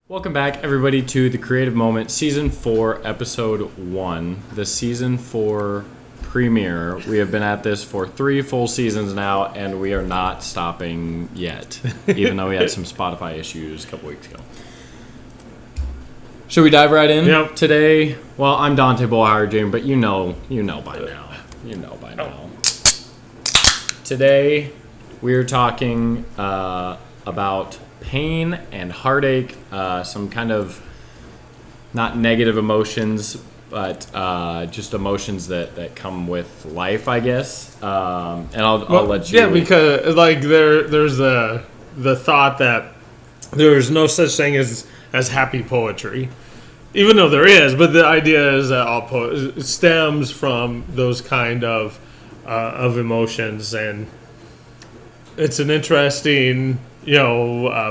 Welcome back, everybody, to The Creative Moment, Season 4, Episode 1, the Season 4 premiere. We have been at this for 3 full seasons now, and we are not stopping yet, even though we had some Spotify issues a couple weeks ago. Should we dive right in? Yep. Today, well, I'm Dante Bollhauer, Jamie, but you know by now. You know by now. Today, we're talking about pain and heartache, some kind of not negative emotions, but just emotions that come with life, I guess. And I'll let you. Yeah, because like there's the thought that there's no such thing as happy poetry, even though there is. But the idea is that all stems from those kind of emotions, and it's an interesting.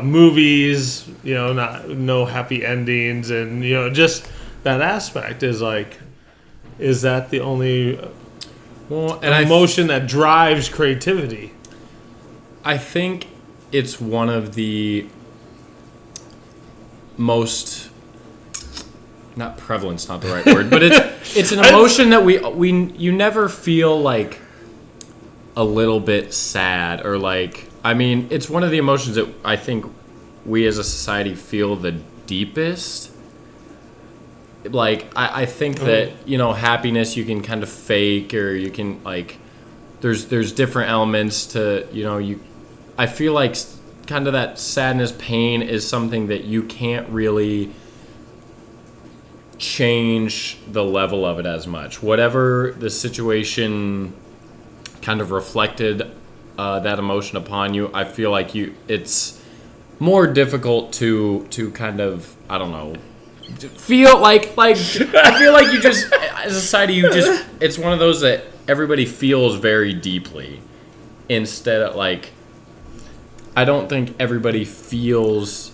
Movies, no happy endings, and just that aspect is like, is that the only emotion that drives creativity? I think it's one of the most, not prevalent's not the right word, but it's an emotion that you never feel like a little bit sad or like. I mean, it's one of the emotions that I think we as a society feel the deepest. Like, I think that, happiness you can kind of fake, or you can, like, there's different elements to, I feel like kind of that sadness, pain is something that you can't really change the level of it as much. Whatever the situation kind of reflected that emotion upon you, I feel like it's more difficult to kind of, I don't know, feel like I feel like you just, as a society, it's one of those that everybody feels very deeply, instead of like, I don't think everybody feels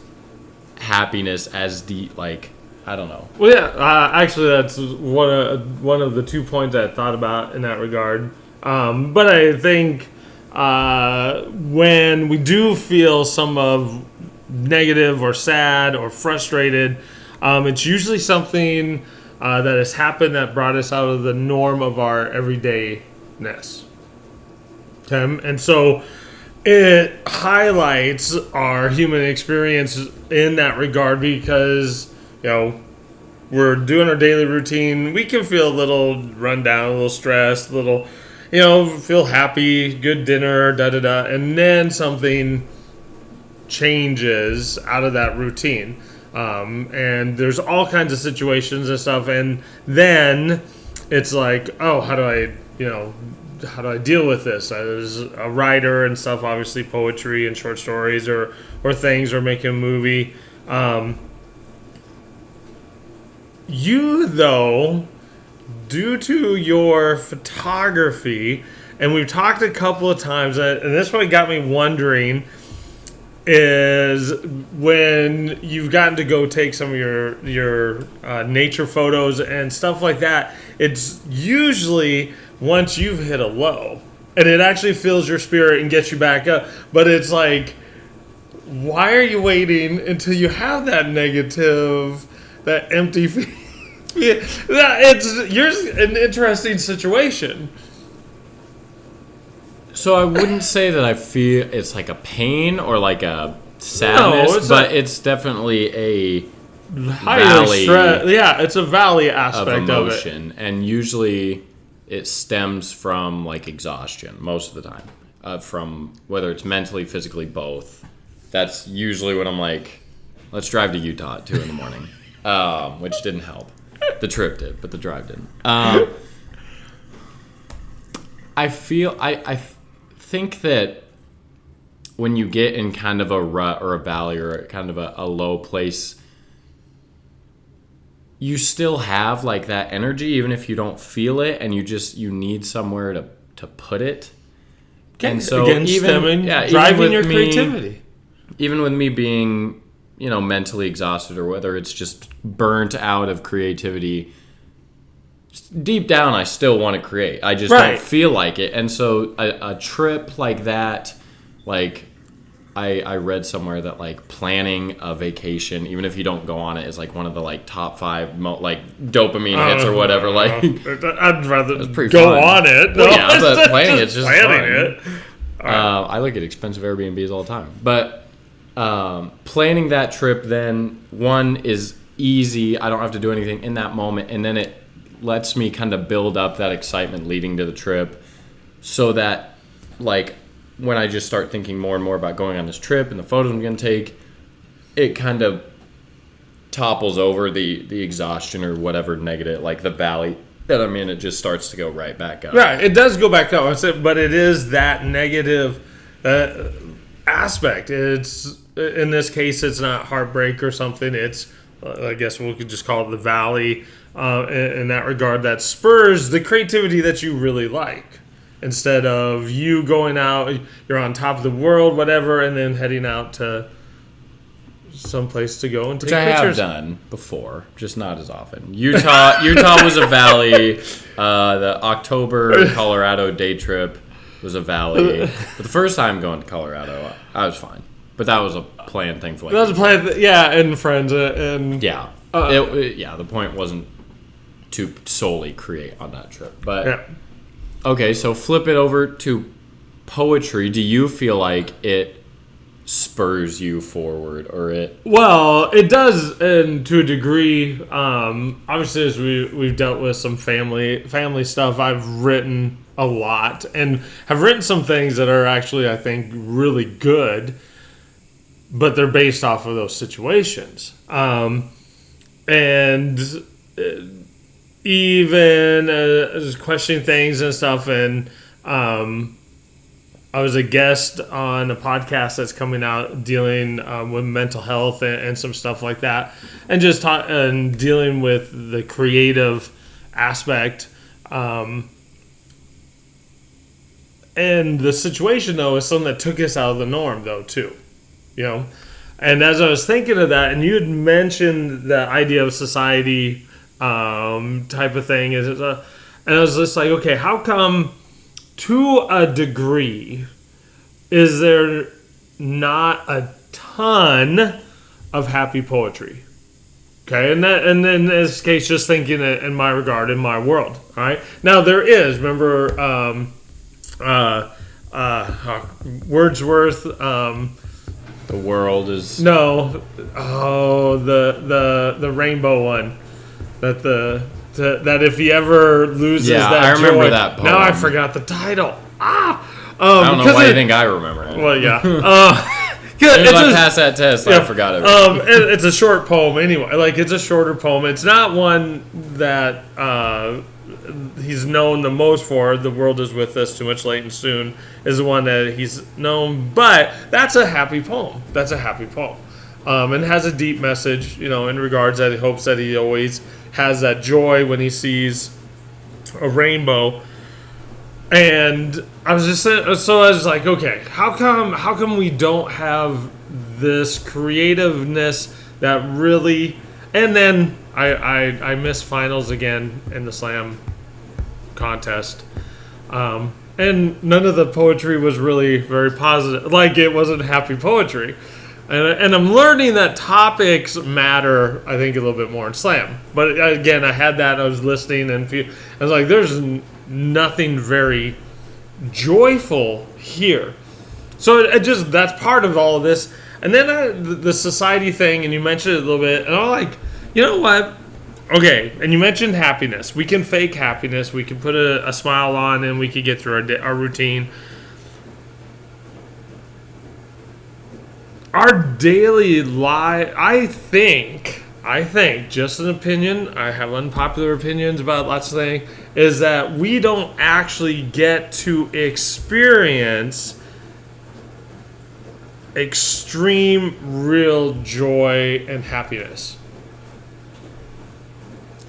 happiness as deep, like, I don't know. Well, yeah, actually that's one of the 2 points I thought about in that regard. But I think when we do feel some of negative or sad or frustrated, it's usually something that has happened that brought us out of the norm of our everydayness. Okay? And so it highlights our human experience in that regard because, we're doing our daily routine. We can feel a little run down, a little stressed, a little... feel happy, good dinner, da-da-da, and then something changes out of that routine. And there's all kinds of situations and stuff, and then it's like, oh, how do I deal with this? As a writer and stuff, obviously poetry and short stories or things, or making a movie. You, though... due to your photography, and we've talked a couple of times, and this one got me wondering, is when you've gotten to go take some of your nature photos and stuff like that, it's usually once you've hit a low, and it actually fills your spirit and gets you back up. But it's like, why are you waiting until you have that negative, that empty feeling? Yeah, you're an interesting situation. So I wouldn't say that I feel it's like a pain or like a sadness, but it's definitely a valley. It's a valley aspect of emotion, and usually it stems from like exhaustion most of the time, from whether it's mentally, physically, both. That's usually when I'm like, let's drive to Utah at 2 a.m, which didn't help. The trip did, but the drive didn't. I think that when you get in kind of a rut or a valley or kind of a low place, you still have like that energy, even if you don't feel it, and you need somewhere to put it. And so driving your creativity. Even with me being, mentally exhausted, or whether it's just burnt out of creativity, deep down I still want to create. I just don't feel like it. And so a trip like that, like I read somewhere that like planning a vacation, even if you don't go on it, is like one of the like top 5 like dopamine hits or whatever. Like I'd rather go fun. On it. Well, yeah, but planning it's just planning fun. It. I look at expensive Airbnbs all the time, but planning that trip then one is easy. I don't have to do anything in that moment, and then it lets me kind of build up that excitement leading to the trip, so that like when I just start thinking more and more about going on this trip and the photos I'm going to take, it kind of topples over the exhaustion or whatever negative, like the valley that I'm in. It just starts to go right back up. Right, it does go back up, but it is that negative aspect. It's in this case, it's not heartbreak or something. It's I guess we could just call it the valley in that regard, that spurs the creativity that you really like. Instead of you going out, you're on top of the world, whatever, and then heading out to someplace to go and take pictures. Which I have done before, just not as often. Utah was a valley. The October Colorado day trip was a valley. But the first time going to Colorado, I was fine. But that was a planned thing for like. That was a planned, yeah, and friends and yeah, the point wasn't to solely create on that trip, but. Yeah. Okay, so flip it over to poetry. Do you feel like it spurs you forward, or it? Well, it does, and to a degree. Obviously, as we've dealt with some family stuff, I've written a lot and have written some things that are actually, I think, really good, but they're based off of those situations, and. Even just questioning things and stuff, and I was a guest on a podcast that's coming out dealing with mental health and some stuff like that, and just and dealing with the creative aspect. And the situation though is something that took us out of the norm though too, you know. And as I was thinking of that, and you had mentioned the idea of society. Type of thing and I was just like, okay, how come to a degree is there not a ton of happy poetry? Okay, and then in this case, just thinking it in my regard, in my world. All right, now there is. Remember, Wordsworth. The world is no. Oh, the rainbow one. That if he ever loses that I remember joy, that poem. Now I forgot the title. I don't know why you think I remember it. Well, yeah. If I pass that test, I forgot it. It's a short poem anyway. Like, it's a shorter poem. It's not one that he's known the most for. The world is with us, too much late and soon is the one that he's known. But that's a happy poem. And has a deep message, you know, in regards that he hopes that he always has that joy when he sees a rainbow. And I was just so I was like, okay, how come we don't have this creativeness that really? And then I missed finals again in the slam contest, and none of the poetry was really very positive. Like, it wasn't happy poetry. And I'm learning that topics matter, I think, a little bit more in slam. But again, I had that, I was listening, and I was like, there's nothing very joyful here. So that's part of all of this. And then the society thing, and you mentioned it a little bit, and I'm like, you know what? Okay, and you mentioned happiness. We can fake happiness. We can put a smile on, and we can get through our routine. Our daily life, I think, just an opinion, I have unpopular opinions about lots of things, is that we don't actually get to experience extreme, real joy and happiness.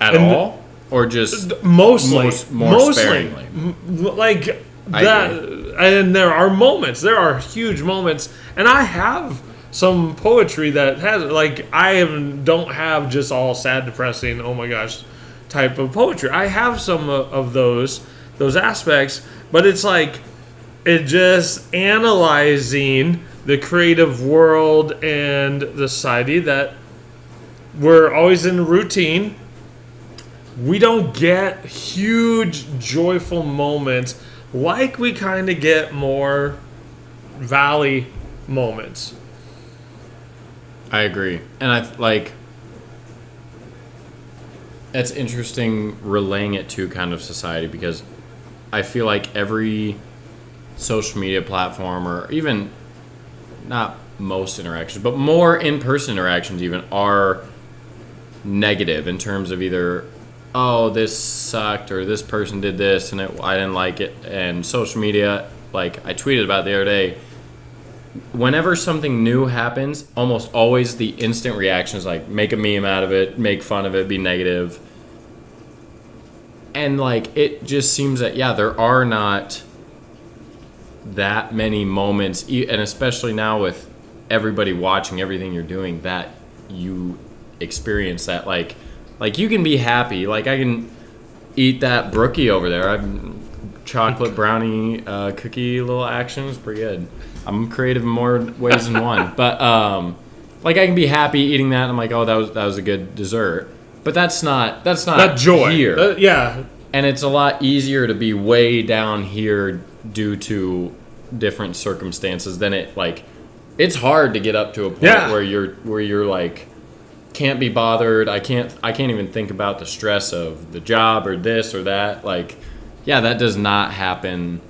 At all? Or just mostly sparingly? Like that, and there are moments, there are huge moments, and I have some poetry that has, like, don't have just all sad, depressing, oh my gosh type of poetry. I have some of those aspects, but it's like, it just analyzing the creative world and the society that we're always in a routine. We don't get huge, joyful moments like we kind of get more valley moments. I agree. And it's interesting relaying it to kind of society, because I feel like every social media platform, or even not most interactions, but more in-person interactions even, are negative in terms of either, oh, this sucked, or this person did this and I didn't like it. And social media, like I tweeted about the other day, whenever something new happens, almost always the instant reaction is like, make a meme out of it, make fun of it, be negative. And like, it just seems that, yeah, there are not that many moments, and especially now with everybody watching everything you're doing, that you experience that. Like you can be happy. Like, I can eat that brookie over there. Chocolate brownie cookie little action is pretty good. I'm creative in more ways than one. But like, I can be happy eating that, and I'm like, oh, that was a good dessert. But that's not that joy here. Yeah. And it's a lot easier to be way down here due to different circumstances than it's hard to get up to a point where you're like, can't be bothered. I can't even think about the stress of the job or this or that. Like, yeah, that does not happen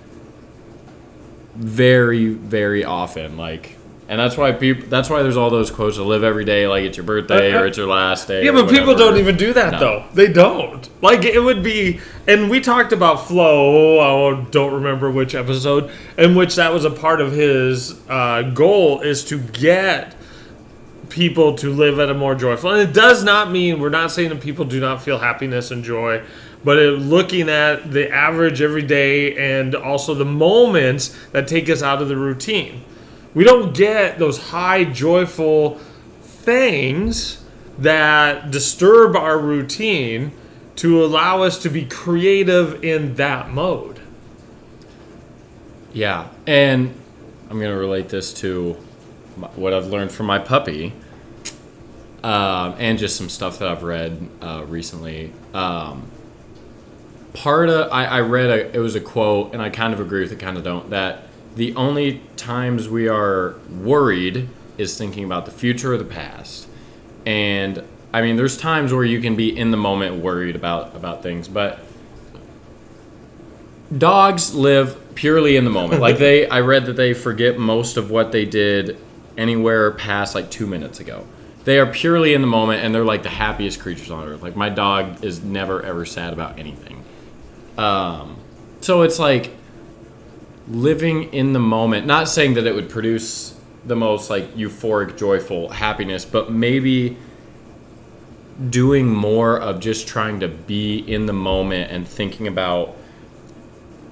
very, very often. Like, and that's why there's all those quotes to live every day like it's your birthday or it's your last day. Yeah, but people don't even do that though. They don't. Like, it would be, and we talked about flow. I don't remember which episode, in which that was a part of his goal, is to get people to live at a more joyful. And it does not mean, we're not saying that people do not feel happiness and joy, but looking at the average every day and also the moments that take us out of the routine. We don't get those high, joyful things that disturb our routine to allow us to be creative in that mode. Yeah, and I'm going to relate this to what I've learned from my puppy, and just some stuff that I've read recently. I read it was a quote, and I kind of agree with it, kind of don't, that the only times we are worried is thinking about the future or the past. And I mean, there's times where you can be in the moment worried about things, but dogs live purely in the moment. Like, I read that they forget most of what they did anywhere past like 2 minutes ago. They are purely in the moment, and they're like the happiest creatures on earth. Like, my dog is never ever sad about anything. So it's like living in the moment, not saying that it would produce the most like euphoric, joyful happiness, but maybe doing more of just trying to be in the moment and thinking about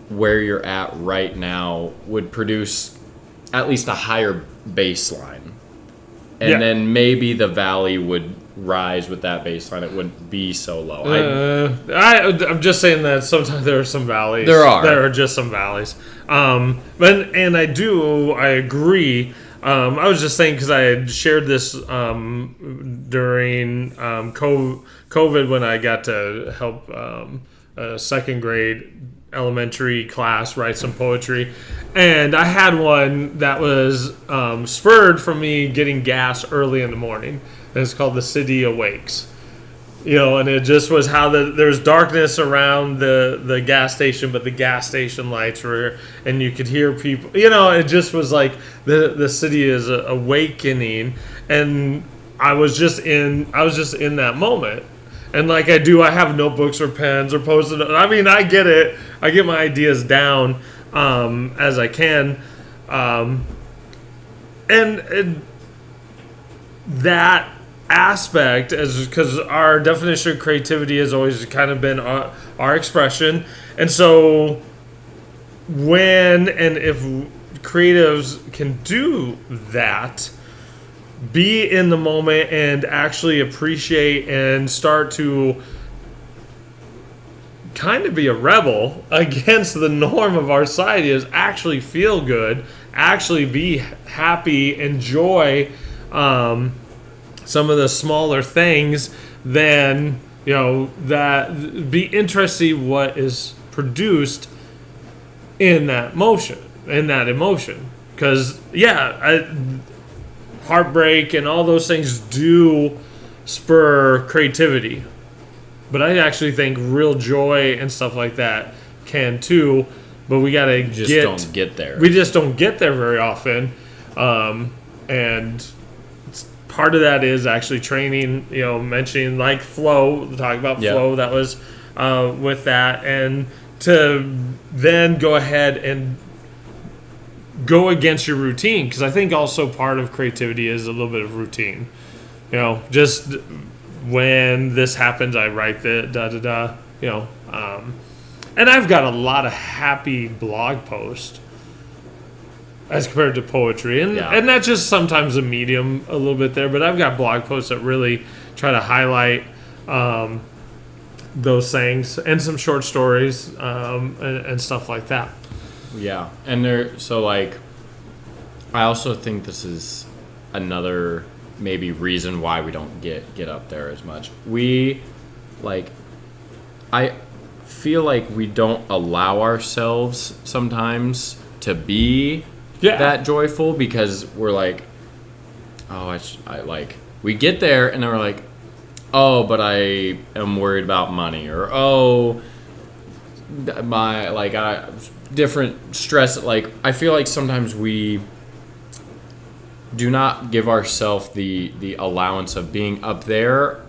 where you're at right now would produce at least a higher baseline. And then maybe the valley would rise with that baseline. It wouldn't be so low. I'm just saying that sometimes there are some valleys. There are just some valleys. And I agree. I was just saying, because I had shared this during COVID, when I got to help a second grade elementary class write some poetry, and I had one that was spurred from me getting gas early in the morning, and it's called "The City Awakes." And it just was how there's darkness around the gas station, but the gas station lights were, and you could hear people. It just was like the city is awakening, and I was just in that moment. And like I have notebooks or pens or post-it. I mean, I get it. I get my ideas down as I can, and that aspect, as because our definition of creativity has always kind of been our expression, and so when and if creatives can do that, be in the moment and actually appreciate and start to kind of be a rebel against the norm of our society, is actually feel good actually be happy, enjoy some of the smaller things, then that be interested in what is produced in that emotion. Because heartbreak and all those things do spur creativity, but I actually think real joy and stuff like that can too. But we gotta don't get there. We just don't get there very often, and part of that is actually training. Mentioning like flow, talking about flow. That was with that, and to then go ahead and go against your routine, because I think also part of creativity is a little bit of routine. Just when this happens, I write the da-da-da, and I've got a lot of happy blog posts as compared to poetry. And that's just sometimes a medium a little bit there, but I've got blog posts that really try to highlight those things, and some short stories and stuff like that. Yeah, and I also think this is another maybe reason why we don't get up there as much. I feel like we don't allow ourselves sometimes to be that joyful, because we're like, we get there and then we're like, oh, but I am worried about money, or different stress. I feel like sometimes we do not give ourselves the allowance of being up there,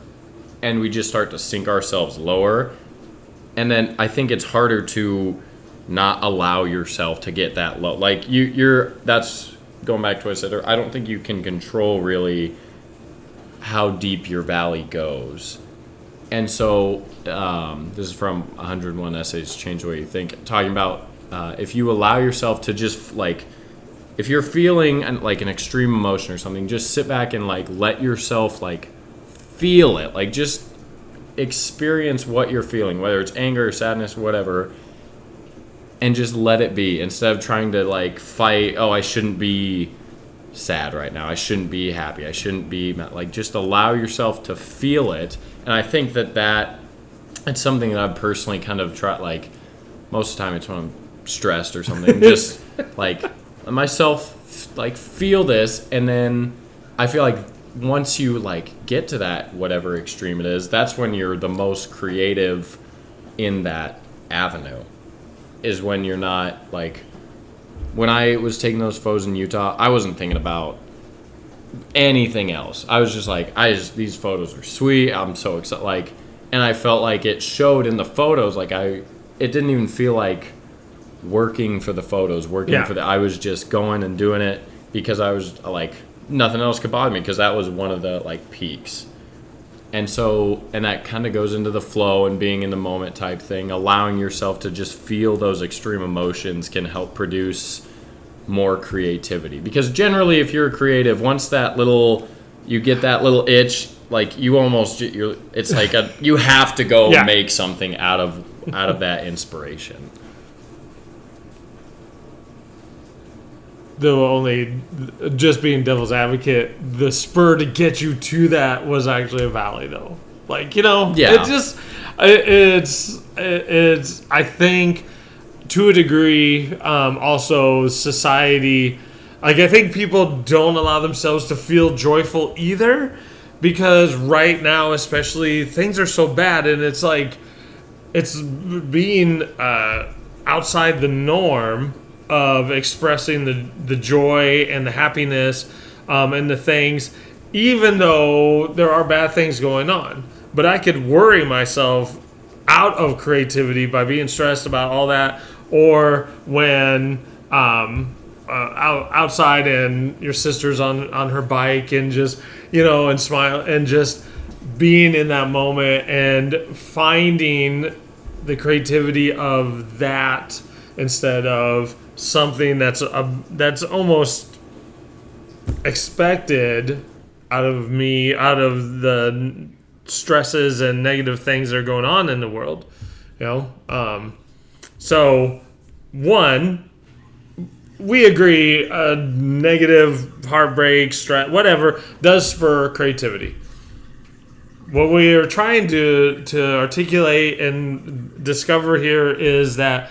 and we just start to sink ourselves lower. And then I think it's harder to not allow yourself to get that low. That's going back to what I said. I don't think you can control really how deep your valley goes. And so this is from 101 Essays to Change the Way You Think, talking about if you allow yourself to just if you're feeling an extreme emotion or something, just sit back and let yourself feel it. Just experience what you're feeling, whether it's anger, sadness, whatever, and just let it be, instead of trying to fight. Oh, I shouldn't be sad right now. I shouldn't be happy. I shouldn't be just allow yourself to feel it. And I think that it's something that I've personally kind of tried. Most of the time, it's when I'm stressed or something. Just let myself feel this, and then I feel like once you get to that whatever extreme it is, that's when you're the most creative in that avenue. Is when you're not when I was taking those photos in Utah, I wasn't thinking about anything else. I was just these photos are sweet. I'm so excited. And I felt like it showed in the photos. It didn't even feel like working for the photos, I was just going and doing it because I was nothing else could bother me, because that was one of the peaks. And so, and that kind of goes into the flow and being in the moment type thing. Allowing yourself to just feel those extreme emotions can help produce more creativity. Because generally, if you're a creative, once you get that little itch, you have to go make something out of that inspiration. Though only just being devil's advocate, the spur to get you to that was actually a valley, though. It's I think to a degree, also society. I think people don't allow themselves to feel joyful either, because right now, especially, things are so bad, and it's being outside the norm of expressing the joy and the happiness and the things, even though there are bad things going on. But I could worry myself out of creativity by being stressed about all that, or when outside and your sister's on her bike and just and smile and just being in that moment and finding the creativity of that instead of something that's almost expected out of me, out of the stresses and negative things that are going on in the world. So one, we agree, negative, heartbreak, stress, whatever, does spur creativity. What we are trying to articulate and discover here is that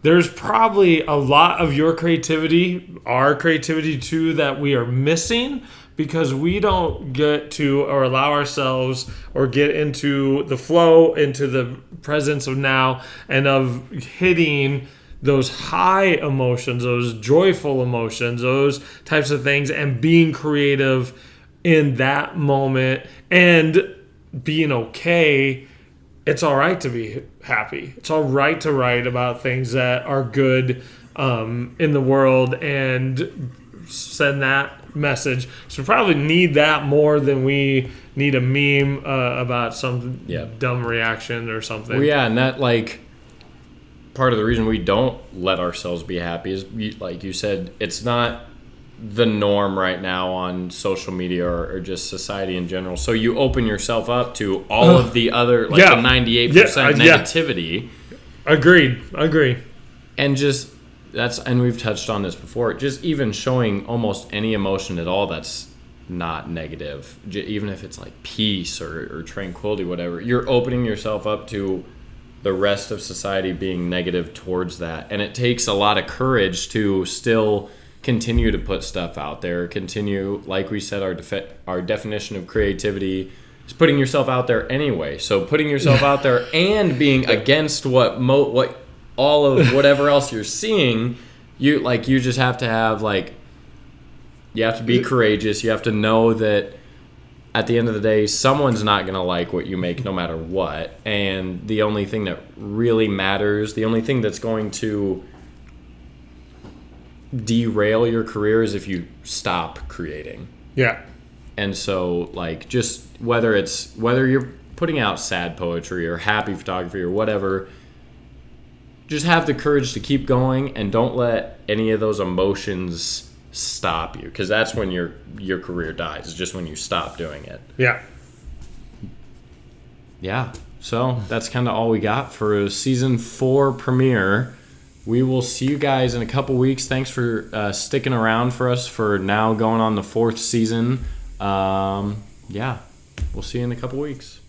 there's probably a lot of your creativity, our creativity too, that we are missing because we don't get to or allow ourselves or get into the flow, into the presence of now, and of hitting those high emotions, those joyful emotions, those types of things, and being creative in that moment and being okay. It's all right to be happy. It's all right to write about things that are good in the world and send that message. So we probably need that more than we need a meme about some dumb reaction or something. Well, yeah, and that, like, part of the reason we don't let ourselves be happy is, like you said, it's not the norm right now on social media or just society in general. So you open yourself up to all of the other, like the 98% negativity. Agreed. And just, and we've touched on this before, just even showing almost any emotion at all that's not negative, even if it's like peace or tranquility, whatever, you're opening yourself up to the rest of society being negative towards that. And it takes a lot of courage to still continue to put stuff out there, continue, like we said, our definition of creativity is putting yourself out there anyway. So putting yourself out there and being against what all of whatever else you're seeing, you just have to have, like, you have to be courageous. You have to know that at the end of the day, someone's not going to like what you make no matter what. And the only thing that really matters, the only thing that's going to derail your career is if you stop creating. Yeah. And so, like, just whether you're putting out sad poetry or happy photography or whatever, just have the courage to keep going and don't let any of those emotions stop you, because that's when your career dies. It's just when you stop doing it. Yeah. So that's kind of all we got for a season 4 premiere. We will see you guys in a couple weeks. Thanks for sticking around for us for now going on the 4th season. We'll see you in a couple weeks.